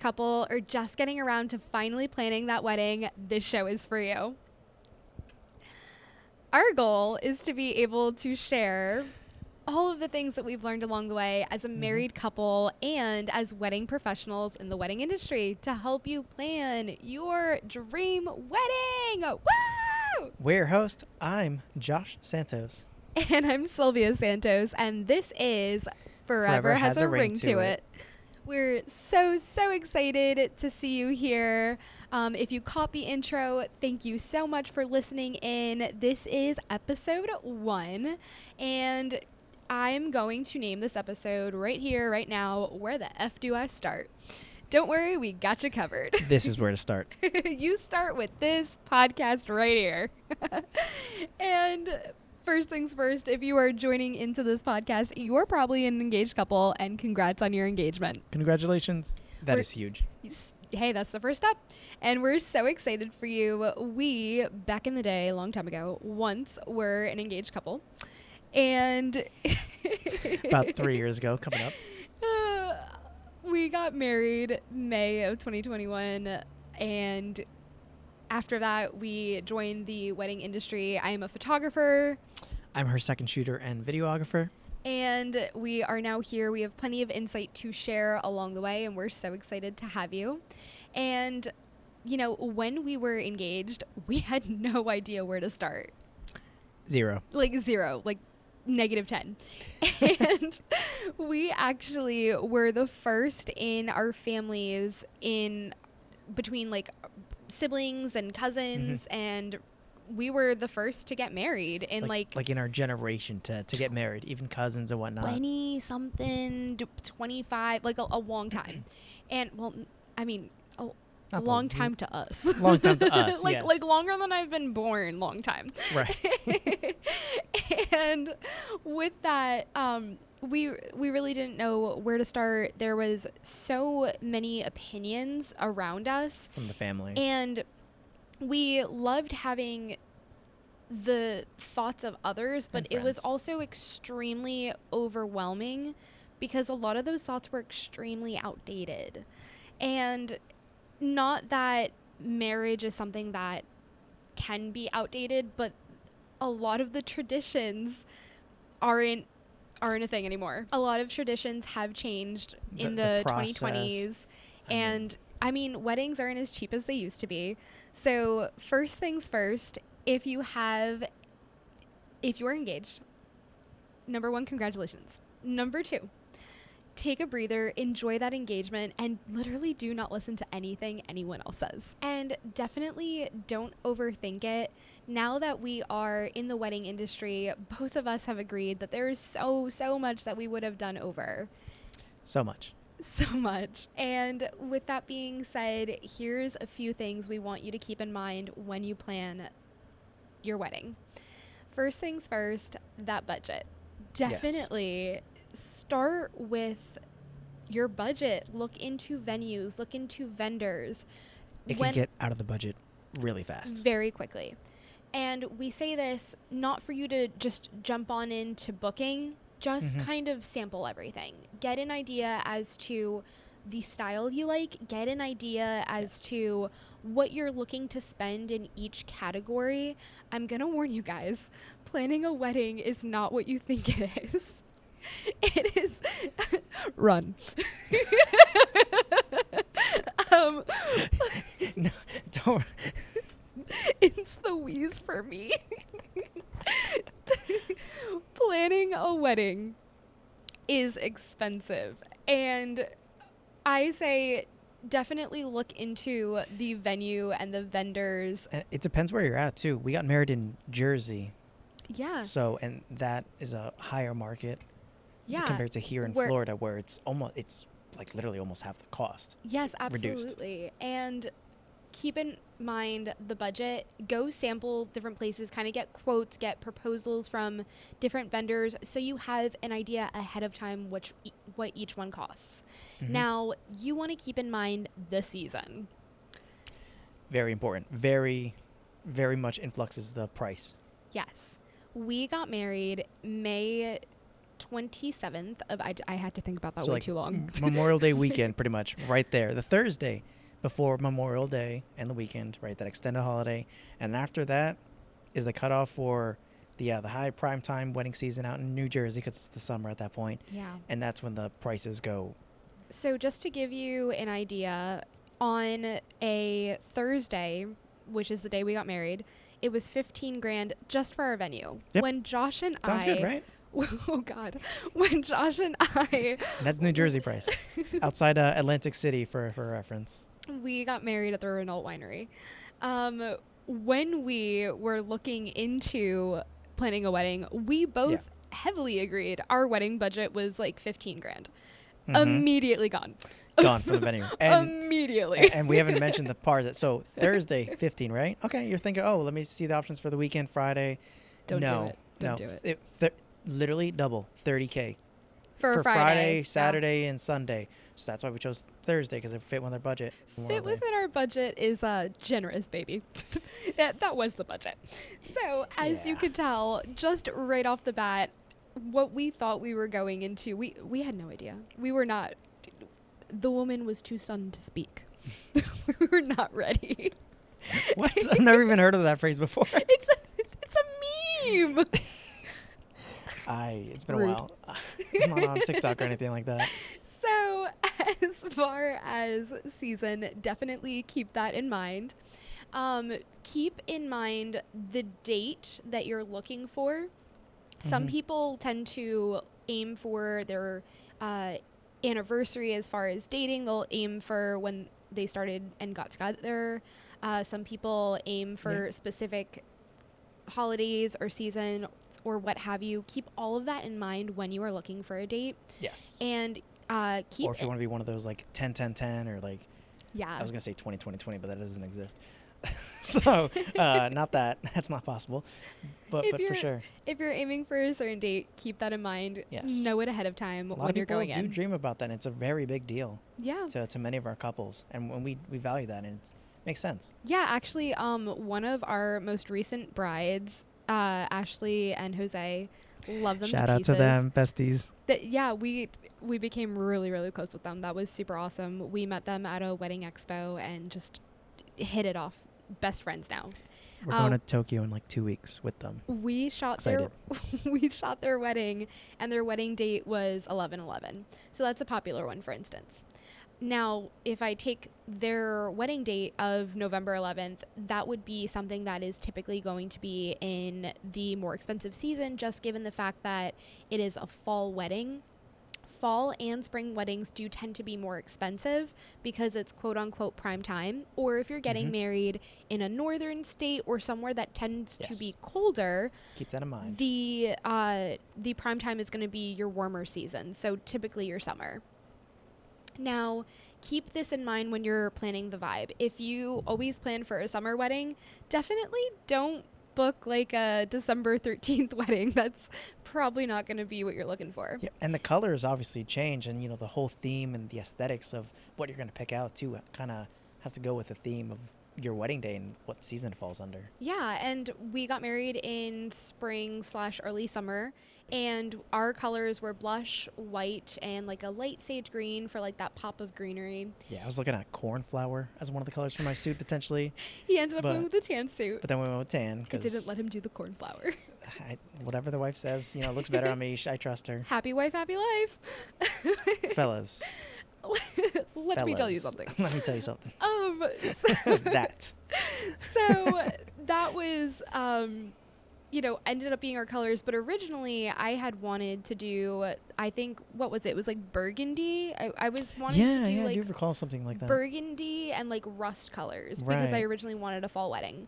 couple or just getting around to finally planning that wedding, this show is for you. Our goal is to be able to share all of the things that we've learned along the way as a married couple and as wedding professionals in the wedding industry to help you plan your dream wedding. Woo! We're your host. I'm Josh Santos. And I'm Sylvia Santos, and this is Forever Has a Ring to It. We're so excited to see you here. If you caught the intro, thank you so much for listening in. This is episode 1, and I'm going to name this episode right here, right now, Where the F Do I Start? Don't worry, we got you covered. This is where to start. You start with this podcast right here. And first things first, if you are joining into this podcast, you're probably an engaged couple, and congrats on your engagement. Congratulations. That is huge. Hey, that's the first step. And we're so excited for you. We, back in the day, a long time ago, once were an engaged couple. And about 3 years ago, coming up. We got married May of 2021, and after that, we joined the wedding industry. I am a photographer. I'm her second shooter and videographer. And we are now here. We have plenty of insight to share along the way, and we're so excited to have you. And, you know, when we were engaged, we had no idea where to start. Zero. Like -10. And we actually were the first in our families in between like siblings and cousins, and we were the first to get married in like in our generation to get married, even cousins and whatnot. 20 something, 25, like a long time. And well, I mean, a long time to us. Long time to us. like yes. like longer than I've been born, long time. Right. And with that, we really didn't know where to start. There was so many opinions around us From the family. and we loved having the thoughts of others, but it was also extremely overwhelming because a lot of those thoughts were extremely outdated. And not that marriage is something that can be outdated, but a lot of the traditions aren't a thing anymore. A lot of traditions have changed in the 2020s. I mean, weddings aren't as cheap as they used to be. So first things first, if you're engaged, number 1, congratulations. Number 2, take a breather, enjoy that engagement, and literally do not listen to anything anyone else says. And definitely don't overthink it. Now that we are in the wedding industry, both of us have agreed that there is so much that we would have done over. So much. And with that being said, here's a few things we want you to keep in mind when you plan your wedding. First things first, that budget. Definitely start with your budget. Look into venues, look into vendors. It can get out of the budget really fast. Very quickly. And we say this not for you to just jump on into booking, just kind of sample everything. Get an idea as to the style you like. Get an idea as to what you're looking to spend in each category. I'm going to warn you guys, planning a wedding is not what you think it is. It is run. No, don't. It's the wheeze for me. Planning a wedding is expensive, and I say definitely look into the venue and the vendors. And it depends where you're at too. We got married in Jersey. Yeah. So, and that is a higher market. Yeah. Compared to here in Florida, where it's like literally almost half the cost. Yes, absolutely. Reduced. And keep in mind the budget. Go sample different places, kind of get quotes, get proposals from different vendors, so you have an idea ahead of time what each one costs. Now, you want to keep in mind the season. Very important. Very, very much influxes the price. Yes. We got married May 27th of, I had to think about that So way like too long. Memorial Day weekend, pretty much right there. The Thursday before Memorial Day and the weekend, right? That extended holiday, and after that is the cutoff for the high prime time wedding season out in New Jersey because it's the summer at that point. Yeah. And that's when the prices go. So just to give you an idea, on a Thursday, which is the day we got married, it was 15 grand just for our venue. Yep. When Josh and Sounds good, right? Oh God. When Josh and I... And that's New Jersey price. Outside Atlantic City for reference. We got married at the Renault Winery. When we were looking into planning a wedding, we both heavily agreed our wedding budget was like 15 grand. Mm-hmm. Immediately gone. Gone from the venue. And, immediately. And we haven't mentioned the part that, so Thursday, 15, right? Okay, you're thinking, oh, let me see the options for the weekend, Friday. Don't do it. Literally double, 30K. For Friday, Saturday, and Sunday. So that's why we chose Thursday, because it fit with our budget. Fit within our budget is generous, baby. that was the budget. So as you could tell, just right off the bat, what we thought we were going into, we had no idea. We were not. The woman was too stunned to speak. We were not ready. What? I've never even heard of that phrase before. It's a meme. It's been Rude. a while. I'm not on TikTok or anything like that. So as far as season, definitely keep that in mind. Keep in mind the date that you're looking for. Some people tend to aim for their anniversary as far as dating. They'll aim for when they started and got together. Some people aim for specific holidays or season or what have you. Keep all of that in mind when you are looking for a date. Yes. And keep... Or if you want to be one of those like 10-10-10 or like... Yeah. I was going to say 20-20-20, but that doesn't exist. So, not that. That's not possible. But for sure. If you're aiming for a certain date, keep that in mind. Yes. Know it ahead of time when you're going in. A lot of people do dream about that, and it's a very big deal. Yeah. To many of our couples. And when we value that, and it makes sense. Yeah, actually, one of our most recent brides, Ashley and Jose, love them Shout to out pieces. to them, besties. We became really, really close with them. That was super awesome. We met them at a wedding expo and just hit it off. Best friends now. We're going to Tokyo in like 2 weeks with them. We shot their wedding, and their wedding date was 11/11. So that's a popular one, for instance. Now, if I take their wedding date of November 11th, that would be something that is typically going to be in the more expensive season, just given the fact that it is a fall wedding. Fall and spring weddings do tend to be more expensive because it's quote unquote prime time. Or if you're getting married in a northern state or somewhere that tends to be colder, keep that in mind. The prime time is going to be your warmer season. So typically your summer. Now, keep this in mind when you're planning the vibe. If you always plan for a summer wedding, definitely don't book like a December 13th wedding. That's probably not going to be what you're looking for. Yeah, and the colors obviously change, and the whole theme and the aesthetics of what you're going to pick out too kind of has to go with the theme of your wedding day and what season it falls under. Yeah, and we got married in spring/early summer, and our colors were blush white and like a light sage green for like that pop of greenery. Yeah, I was looking at cornflower as one of the colors for my suit potentially. He ended up going with the tan suit. But then we went with tan. I didn't let him do the cornflower. Whatever the wife says, looks better on me. I trust her. Happy wife, happy life. Fellas. Let me tell you something. Let me tell you something. That. So that was, ended up being our colors. But originally, I had wanted to do, I think, what was it? It was like burgundy. I was wanting to do like. I do recall something like that. Burgundy and like rust colors because I originally wanted a fall wedding.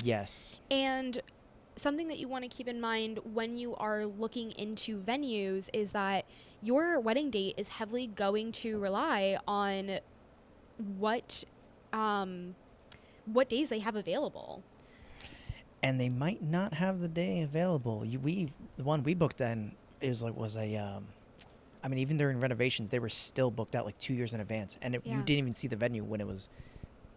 Yes. And something that you want to keep in mind when you are looking into venues is that your wedding date is heavily going to rely on what days they have available. And they might not have the day available. The one we booked in even during renovations, they were still booked out like 2 years in advance. And you didn't even see the venue when it was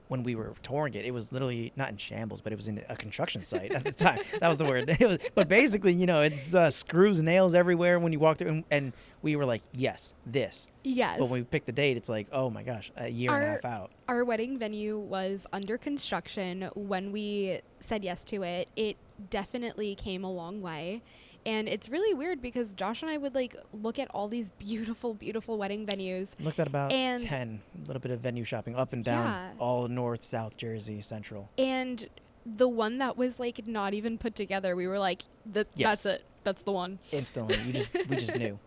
when we were touring it, it was literally not in shambles, but it was in a construction site at the time. That was the word. But basically, it's screws and nails everywhere when you walk through. And we were like, yes, this. Yes. But when we picked the date, it's like, oh my gosh, a year and a half out. Our wedding venue was under construction when we said yes to it. It definitely came a long way. And it's really weird because Josh and I would look at all these beautiful, beautiful wedding venues. Looked at about 10, a little bit of venue shopping up and down, all north, south Jersey, central. And the one that was not even put together, we were like, that's it. That's the one. Instantly. we just knew.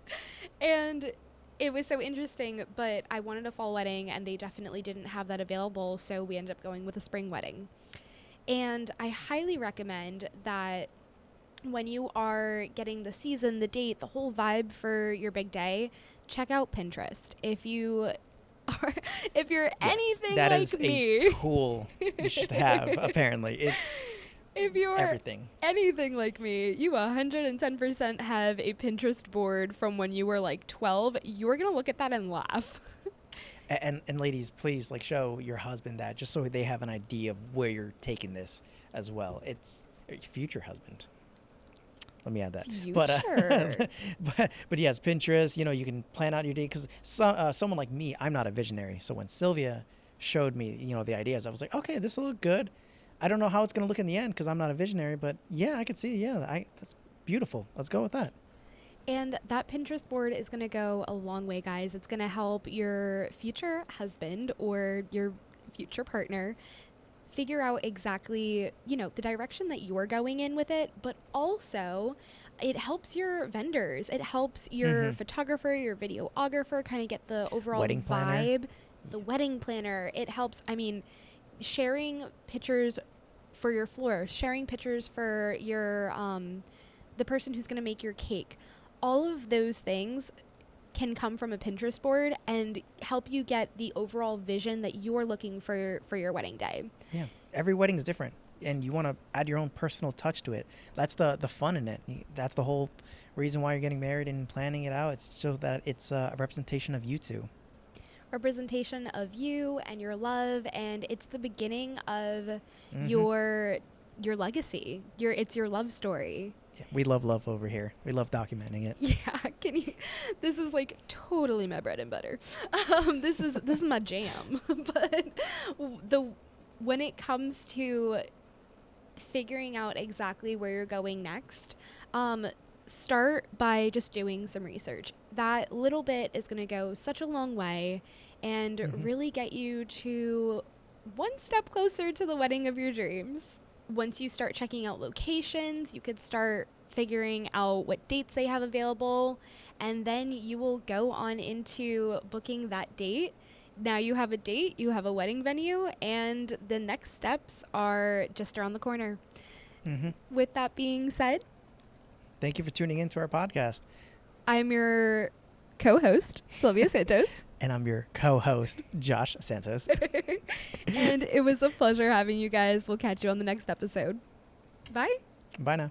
And it was so interesting, but I wanted a fall wedding and they definitely didn't have that available. So we ended up going with a spring wedding. And I highly recommend that when you are getting the season, the date, the whole vibe for your big day, check out Pinterest. If you're anything that like is me, a tool you should have. Apparently, if you're everything. Anything like me, you 110% have a Pinterest board from when you were 12. You're gonna look at that and laugh. And ladies, please show your husband that, just so they have an idea of where you're taking this as well. It's your future husband. Let me add that. Future. But yes, Pinterest, you can plan out your day, because someone like me, I'm not a visionary. So when Sylvia showed me, the ideas, I was like, okay, this will look good. I don't know how it's going to look in the end because I'm not a visionary, but yeah, I could see, that's beautiful. Let's go with that. And that Pinterest board is going to go a long way, guys. It's going to help your future husband or your future partner figure out exactly, the direction that you're going in with it, but also it helps your vendors. It helps your photographer, your videographer kind of get the overall wedding vibe, the wedding planner. It helps, sharing pictures for your florist, sharing pictures for your, the person who's going to make your cake. All of those things can come from a Pinterest board and help you get the overall vision that you're looking for your wedding day. Yeah. Every wedding is different, and you want to add your own personal touch to it. That's the fun in it. That's the whole reason why you're getting married and planning it out. It's so that it's a representation of you two. Representation of you and your love, and it's the beginning of your legacy. It's your love story. We love love over here. We love documenting it. Yeah, this is totally my bread and butter. This is my jam. But when it comes to figuring out exactly where you're going next, start by just doing some research. That little bit is going to go such a long way and really get you to one step closer to the wedding of your dreams. Once you start checking out locations, you could start figuring out what dates they have available, and then you will go on into booking that date. Now you have a date, you have a wedding venue, and the next steps are just around the corner. With that being said, thank you for tuning into our podcast. I'm your co-host, Sylvia Santos. And I'm your co-host, Josh Santos. And it was a pleasure having you guys. We'll catch you on the next episode. Bye. Bye now.